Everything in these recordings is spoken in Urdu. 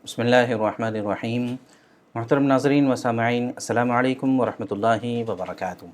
بسم اللہ الرحمن الرحیم۔ محترم ناظرین و سامعین، السلام علیکم ورحمۃ اللہ وبرکاتہ۔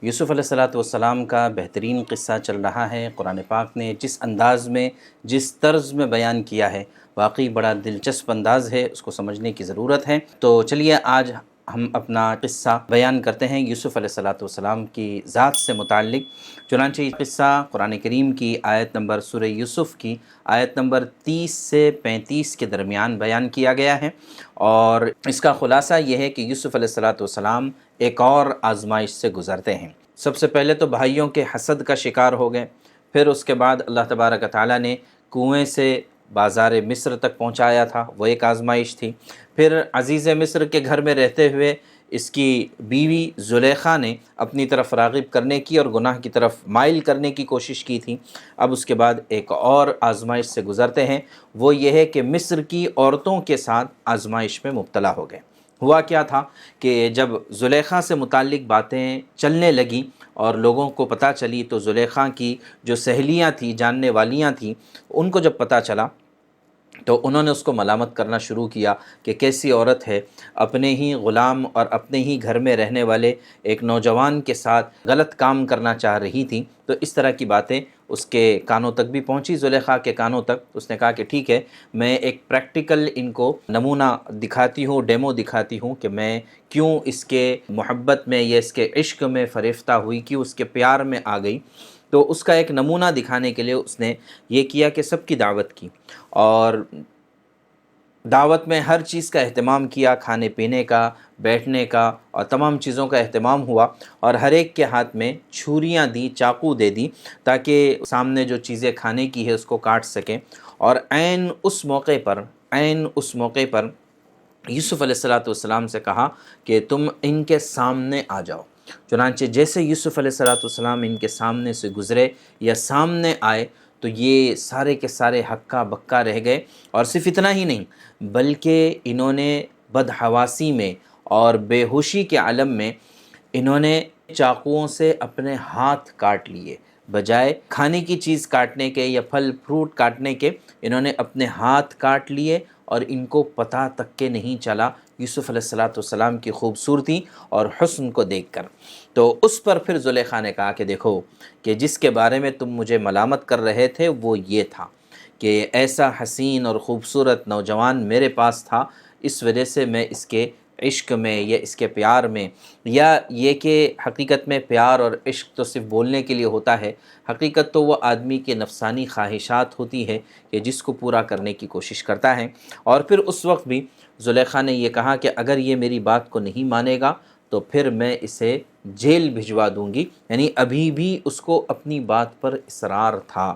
یوسف علیہ السلام کا بہترین قصہ چل رہا ہے۔ قرآن پاک نے جس انداز میں جس طرز میں بیان کیا ہے، واقعی بڑا دلچسپ انداز ہے، اس کو سمجھنے کی ضرورت ہے۔ تو چلیے آج ہم اپنا قصہ بیان کرتے ہیں یوسف علیہ السلام کی ذات سے متعلق۔ چنانچہ یہ قصہ قرآن کریم کی آیت نمبر سورہ یوسف کی آیت نمبر 30 سے 35 کے درمیان بیان کیا گیا ہے، اور اس کا خلاصہ یہ ہے کہ یوسف علیہ السلام ایک اور آزمائش سے گزرتے ہیں۔ سب سے پہلے تو بھائیوں کے حسد کا شکار ہو گئے، پھر اس کے بعد اللہ تبارک تعالیٰ نے کنویں سے بازار مصر تک پہنچایا تھا، وہ ایک آزمائش تھی۔ پھر عزیز مصر کے گھر میں رہتے ہوئے اس کی بیوی زلیخا نے اپنی طرف راغب کرنے کی اور گناہ کی طرف مائل کرنے کی کوشش کی تھی۔ اب اس کے بعد ایک اور آزمائش سے گزرتے ہیں، وہ یہ ہے کہ مصر کی عورتوں کے ساتھ آزمائش میں مبتلا ہو گئے۔ ہوا کیا تھا کہ جب زلیخا سے متعلق باتیں چلنے لگیں اور لوگوں کو پتہ چلی، تو زلیخا کی جو سہیلیاں تھیں، جاننے والیاں تھیں، ان کو جب پتہ چلا تو انہوں نے اس کو ملامت کرنا شروع کیا کہ کیسی عورت ہے، اپنے ہی غلام اور اپنے ہی گھر میں رہنے والے ایک نوجوان کے ساتھ غلط کام کرنا چاہ رہی تھی۔ تو اس طرح کی باتیں اس کے کانوں تک بھی پہنچی، زلیخا کے کانوں تک۔ اس نے کہا کہ ٹھیک ہے، میں ایک پریکٹیکل ان کو نمونہ دکھاتی ہوں، ڈیمو دکھاتی ہوں کہ میں کیوں اس کے محبت میں یا اس کے عشق میں فریفتہ ہوئی، کیوں اس کے پیار میں آ گئی۔ تو اس کا ایک نمونہ دکھانے کے لیے اس نے یہ کیا کہ سب کی دعوت کی، اور دعوت میں ہر چیز کا اہتمام کیا، کھانے پینے کا، بیٹھنے کا، اور تمام چیزوں کا اہتمام ہوا، اور ہر ایک کے ہاتھ میں چھریاں دی، چاقو دے دی، تاکہ سامنے جو چیزیں کھانے کی ہے اس کو کاٹ سکیں۔ اور عین اس موقع پر یوسف علیہ السلام سے کہا کہ تم ان کے سامنے آ جاؤ۔ چنانچہ جیسے یوسف علیہ السلام ان کے سامنے سے گزرے یا سامنے آئے، تو یہ سارے کے سارے ہکا بکا رہ گئے۔ اور صرف اتنا ہی نہیں، بلکہ انہوں نے بدحواسی میں اور بے ہوشی کے عالم میں انہوں نے چاقوؤں سے اپنے ہاتھ کاٹ لیے، بجائے کھانے کی چیز کاٹنے کے یا پھل فروٹ کاٹنے کے انہوں نے اپنے ہاتھ کاٹ لیے، اور ان کو پتہ تک کہ نہیں چلا یوسف علیہ السلام کی خوبصورتی اور حسن کو دیکھ کر۔ تو اس پر پھر زلیخا نے کہا کہ دیکھو کہ جس کے بارے میں تم مجھے ملامت کر رہے تھے وہ یہ تھا کہ ایسا حسین اور خوبصورت نوجوان میرے پاس تھا، اس وجہ سے میں اس کے عشق میں یا اس کے پیار میں، یا یہ کہ حقیقت میں پیار اور عشق تو صرف بولنے کے لیے ہوتا ہے، حقیقت تو وہ آدمی کے نفسانی خواہشات ہوتی ہے کہ جس کو پورا کرنے کی کوشش کرتا ہے۔ اور پھر اس وقت بھی زلیخا نے یہ کہا کہ اگر یہ میری بات کو نہیں مانے گا تو پھر میں اسے جیل بھجوا دوں گی، یعنی ابھی بھی اس کو اپنی بات پر اصرار تھا۔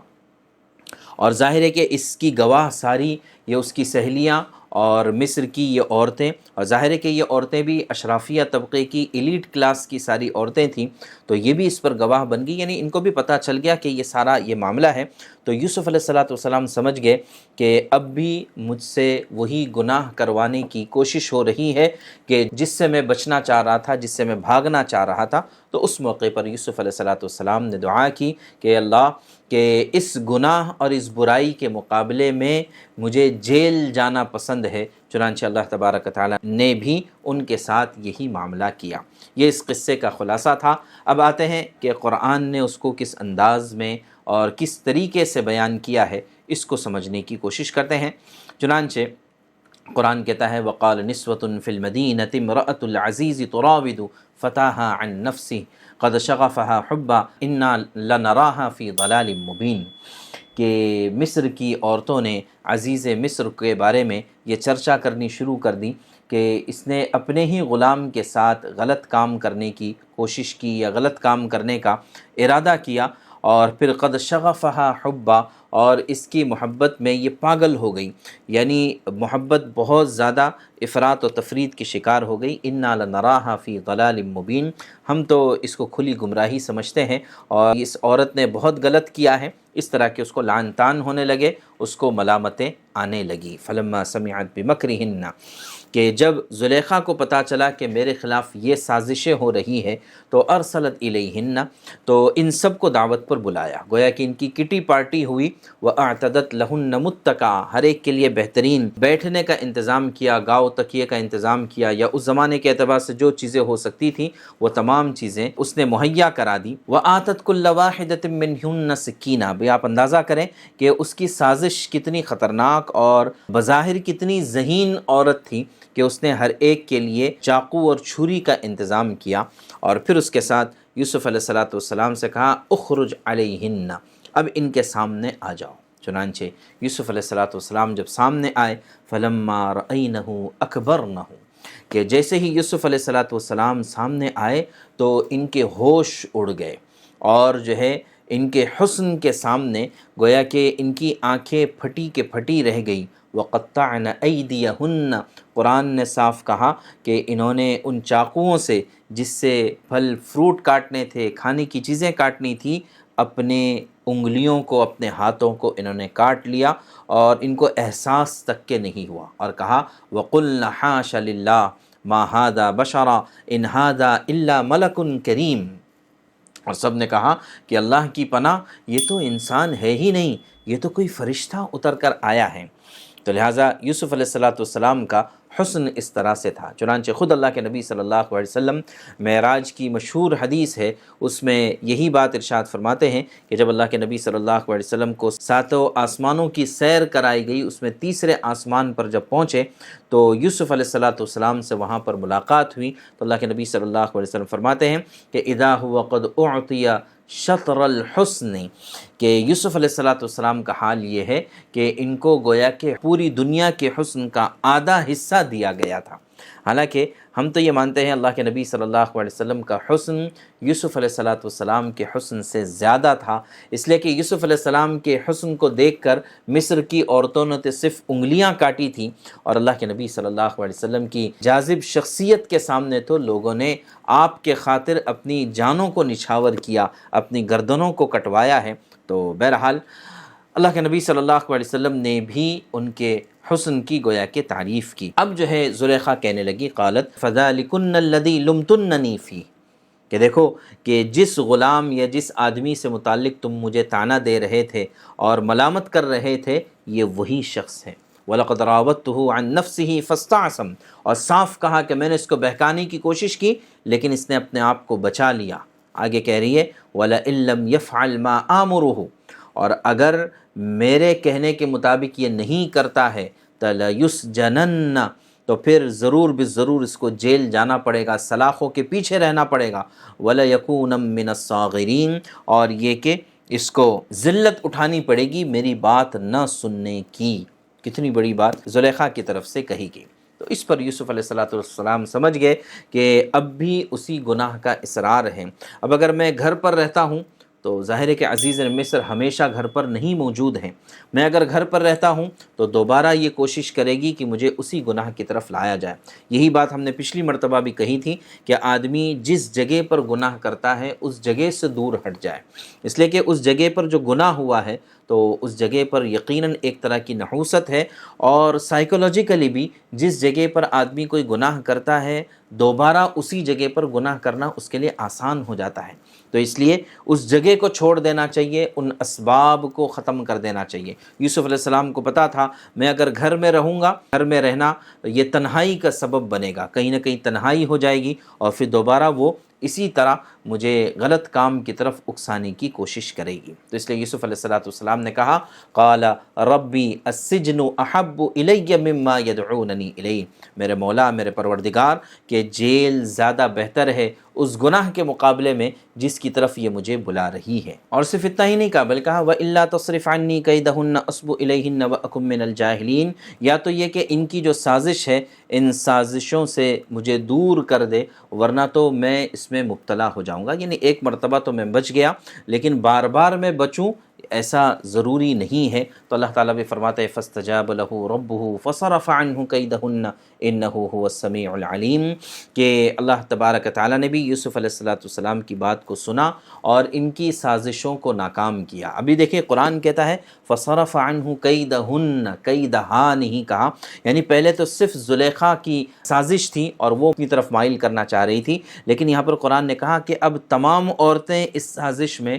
اور ظاہر ہے کہ اس کی گواہ ساری یہ اس کی سہیلیاں اور مصر کی یہ عورتیں، اور ظاہر ہے کہ یہ عورتیں بھی اشرافیہ طبقے کی ایلیٹ کلاس کی ساری عورتیں تھیں، تو یہ بھی اس پر گواہ بن گئی، یعنی ان کو بھی پتہ چل گیا کہ یہ سارا یہ معاملہ ہے۔ تو یوسف علیہ السلام سمجھ گئے کہ اب بھی مجھ سے وہی گناہ کروانے کی کوشش ہو رہی ہے کہ جس سے میں بچنا چاہ رہا تھا، جس سے میں بھاگنا چاہ رہا تھا۔ تو اس موقع پر یوسف علیہ السلام نے دعا کی کہ اللہ، کہ اس گناہ اور اس برائی کے مقابلے میں مجھے جیل جانا پسند ہے۔ چنانچہ اللہ تبارک تعالیٰ نے بھی ان کے ساتھ یہی معاملہ کیا۔ یہ اس قصے کا خلاصہ تھا۔ اب آتے ہیں کہ قرآن نے اس کو کس انداز میں اور کس طریقے سے بیان کیا ہے، اس کو سمجھنے کی کوشش کرتے ہیں۔ چنانچہ قرآن کہتا ہے وَقَالَ نِسْوَةٌ فِي الْمَدِينَةِ امْرَأَةُ الْعَزِيزِ تُرَاوِدُ فَتَاهَا عَنْ نَفْسِهِ قَدْ شَغَفَهَا حُبًّا إِنَّا لَنَرَاهَا فِي ضَلَالٍ مُبِينٍ، کہ مصر کی عورتوں نے عزیز مصر کے بارے میں یہ چرچا کرنی شروع کر دی کہ اس نے اپنے ہی غلام کے ساتھ غلط کام کرنے کی کوشش کی یا غلط کام کرنے کا ارادہ کیا، اور پھر قد شغفہا حبا، اور اس کی محبت میں یہ پاگل ہو گئی، یعنی محبت بہت زیادہ افراط و تفرید کی شکار ہو گئی۔ انا لنراہا فی ضلال مبین، ہم تو اس کو کھلی گمراہی سمجھتے ہیں، اور اس عورت نے بہت غلط کیا ہے۔ اس طرح کہ اس کو لعن طعن ہونے لگے، اس کو ملامتیں آنے لگی۔ فلما سمعت بمکرہن، کہ جب زلیخا کو پتہ چلا کہ میرے خلاف یہ سازشیں ہو رہی ہے، تو ارسلت الیہن، تو ان سب کو دعوت پر بلایا، گویا کہ ان کی کٹی پارٹی ہوئی، وَأَعْتَدَتْ لَهُنَّ مُتَّكَأً، ہر ایک کے لیے بہترین بیٹھنے کا انتظام کیا، گاؤ تکیے کا انتظام کیا، یا اس زمانے کے اعتبار سے جو چیزیں ہو سکتی تھیں وہ تمام چیزیں اس نے مہیا کرا دی۔ وَآتَتْ كُلَّ وَاحِدَةٍ مِّنْهُنَّ سِكِّينًا، بھی آپ اندازہ کریں کہ اس کی سازش کتنی خطرناک اور بظاہر کتنی ذہین عورت تھی کہ اس نے ہر ایک کے لیے چاقو اور چھری کا انتظام کیا، اور پھر اس کے ساتھ یوسف علیہ السلام سے کہا اخرج علیہن، اب ان کے سامنے آ جاؤ۔ چنانچہ یوسف علیہ السلام جب سامنے آئے، فلما رأینہ اکبرنہ، کہ جیسے ہی یوسف علیہ السلام سامنے آئے تو ان کے ہوش اڑ گئے، اور جو ہے ان کے حسن کے سامنے گویا کہ ان کی آنکھیں پھٹی کے پھٹی رہ گئی۔ وَقَطَّعْنَ أَيْدِيَهُنَّ، قرآن نے صاف کہا کہ انہوں نے ان چاقوؤں سے جس سے پھل فروٹ کاٹنے تھے، کھانے کی چیزیں کاٹنی تھی، اپنے انگلیوں کو، اپنے ہاتھوں کو انہوں نے کاٹ لیا، اور ان کو احساس تک کے نہیں ہوا، اور کہا وَقُلْنَ حَاشَ لِلَّهِ مَا هَذَا بَشَرًا إِنْ هَذَا إِلَّا مَلَكٌ كَرِيمٌ، اور سب نے کہا کہ اللہ کی پناہ، یہ تو انسان ہے ہی نہیں، یہ تو کوئی فرشتہ اتر کر آیا ہے۔ تو لہٰذا یوسف علیہ السلام کا حسن اس طرح سے تھا۔ چنانچہ خود اللہ کے نبی صلی اللہ علیہ وسلم، معراج کی مشہور حدیث ہے، اس میں یہی بات ارشاد فرماتے ہیں کہ جب اللہ کے نبی صلی اللہ علیہ وسلم کو ساتوں آسمانوں کی سیر کرائی گئی، اس میں تیسرے آسمان پر جب پہنچے تو یوسف علیہ السلام سے وہاں پر ملاقات ہوئی، تو اللہ کے نبی صلی اللہ علیہ وسلم فرماتے ہیں کہ اذا هو قد اعطی شطر الحسن، کہ یوسف علیہ السلام کا حال یہ ہے کہ ان کو گویا کہ پوری دنیا کے حسن کا آدھا حصہ دیا گیا تھا۔ حالانکہ ہم تو یہ مانتے ہیں اللہ کے نبی صلی اللہ علیہ وسلم کا حسن یوسف علیہ السلام کے حسن سے زیادہ تھا، اس لیے کہ یوسف علیہ السلام کے حسن کو دیکھ کر مصر کی عورتوں نے تو صرف انگلیاں کاٹی تھیں، اور اللہ کے نبی صلی اللہ علیہ وسلم کی جاذب شخصیت کے سامنے تو لوگوں نے آپ کے خاطر اپنی جانوں کو نچھاور کیا، اپنی گردنوں کو کٹوایا ہے۔ تو بہرحال اللہ کے نبی صلی اللہ علیہ وسلم نے بھی ان کے حسن کی گویا کہ تعریف کی۔ اب جو ہے زلیخا کہنے لگی قالت فذلکن الذی لمتننی فیہ، کہ دیکھو کہ جس غلام یا جس آدمی سے متعلق تم مجھے طعنہ دے رہے تھے اور ملامت کر رہے تھے، یہ وہی شخص ہے۔ وَلَقَدْ رَاوَدتُّهُ عَن نَفْسِهِ فَاسْتَعْصَمَ، اور صاف کہا کہ میں نے اس کو بہکانے کی کوشش کی لیکن اس نے اپنے آپ کو بچا لیا۔ آگے کہہ رہی ہے وَلَئِن لَّمْ يَفْعَلْ مَا آمُرُهُ، اور اگر میرے کہنے کے مطابق یہ نہیں کرتا ہے تَلَيُسْجَنَنَّ، تو پھر ضرور بالضرور اس کو جیل جانا پڑے گا، سلاخوں کے پیچھے رہنا پڑے گا۔ وَلَيَكُونَ مِنَ الصَّاغِرِينَ، اور یہ کہ اس کو ذلت اٹھانی پڑے گی میری بات نہ سننے کی۔ کتنی بڑی بات زلیخا کی طرف سے کہی گئی۔ تو اس پر یوسف علیہ السلام سمجھ گئے کہ اب بھی اسی گناہ کا اصرار ہے۔ اب اگر میں گھر پر رہتا ہوں تو ظاہر ہے کہ عزیز مصر ہمیشہ گھر پر نہیں موجود ہیں، میں اگر گھر پر رہتا ہوں تو دوبارہ یہ کوشش کرے گی کہ مجھے اسی گناہ کی طرف لایا جائے۔ یہی بات ہم نے پچھلی مرتبہ بھی کہی تھی کہ آدمی جس جگہ پر گناہ کرتا ہے اس جگہ سے دور ہٹ جائے، اس لیے کہ اس جگہ پر جو گناہ ہوا ہے تو اس جگہ پر یقیناً ایک طرح کی نحوست ہے، اور سائیکولوجیکلی بھی جس جگہ پر آدمی کوئی گناہ کرتا ہے دوبارہ اسی جگہ پر گناہ کرنا اس کے لیے آسان ہو جاتا ہے، تو اس لیے اس جگہ کو چھوڑ دینا چاہیے، ان اسباب کو ختم کر دینا چاہیے۔ یوسف علیہ السلام کو پتا تھا میں اگر گھر میں رہوں گا، گھر میں رہنا یہ تنہائی کا سبب بنے گا، کہیں نہ کہیں تنہائی ہو جائے گی اور پھر دوبارہ وہ اسی طرح مجھے غلط کام کی طرف اکسانے کی کوشش کرے گی۔ تو اس لیے یوسف علیہ السلام نے کہا قال ربی السجن احب الی مما یدعوننی الیہ، میرے مولا، میرے پروردگار، کہ جیل زیادہ بہتر ہے اس گناہ کے مقابلے میں جس کی طرف یہ مجھے بلا رہی ہے۔ اور صرف اتنا ہی نہیں کہا بلکہ کہا وَإِلَّا تَصْرِفْ عَنِّي كَيْدَهُنَّ أَصْبُ إِلَيْهِنَّ وَأَكُن مِّنَ الْجَاهِلِينَ، یا تو یہ کہ ان کی جو سازش ہے ان سازشوں سے مجھے دور کر دے، ورنہ تو میں اس میں مبتلا ہو جاؤں گا۔ یعنی ایک مرتبہ تو میں بچ گیا لیکن بار بار میں بچوں ایسا ضروری نہیں ہے۔ تو اللہ تعالیٰ بھی فرماتے ہیں فَاسْتَجَابَ لَهُ رَبُّهُ فَصَرَفَ عَنْهُ كَيْدَهُنَّ إِنَّهُ هُوَ السَّمِيعُ الْعَلِيمُ، کہ اللہ تبارک تعالیٰ نے بھی یوسف علیہ السلام کی بات کو سنا اور ان کی سازشوں کو ناکام کیا۔ ابھی دیکھیں قرآن کہتا ہے فَصَرَفَ عَنْهُ كَيْدَهُنَّ، كَيْدَهَا نہیں کہا، یعنی پہلے تو صرف زلیخا کی سازش تھی اور وہ اپنی طرف مائل کرنا چاہ رہی تھی، لیکن یہاں پر قرآن نے کہا کہ اب تمام عورتیں اس سازش میں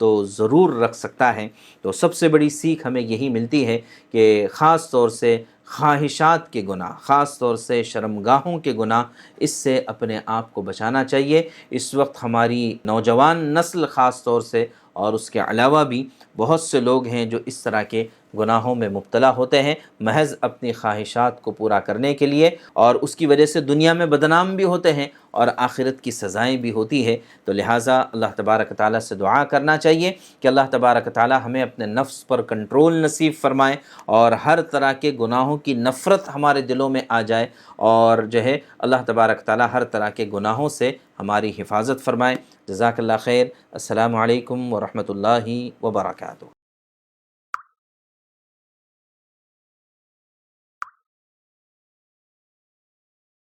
تو ضرور رکھ سکتا ہے۔ تو سب سے بڑی سیکھ ہمیں یہی ملتی ہے کہ خاص طور سے خواہشات کے گناہ، خاص طور سے شرمگاہوں کے گناہ، اس سے اپنے آپ کو بچانا چاہیے۔ اس وقت ہماری نوجوان نسل خاص طور سے اور اس کے علاوہ بھی بہت سے لوگ ہیں جو اس طرح کے گناہوں میں مبتلا ہوتے ہیں محض اپنی خواہشات کو پورا کرنے کے لیے، اور اس کی وجہ سے دنیا میں بدنام بھی ہوتے ہیں اور آخرت کی سزائیں بھی ہوتی ہے۔ تو لہٰذا اللہ تبارک تعالیٰ سے دعا کرنا چاہیے کہ اللہ تبارک تعالیٰ ہمیں اپنے نفس پر کنٹرول نصیب فرمائے اور ہر طرح کے گناہوں کی نفرت ہمارے دلوں میں آ جائے، اور جو ہے اللہ تبارک تعالیٰ ہر طرح کے گناہوں سے ہماری حفاظت فرمائے۔ جزاک اللہ خیر۔ السلام علیکم ورحمۃ اللہ وبرکاتہ۔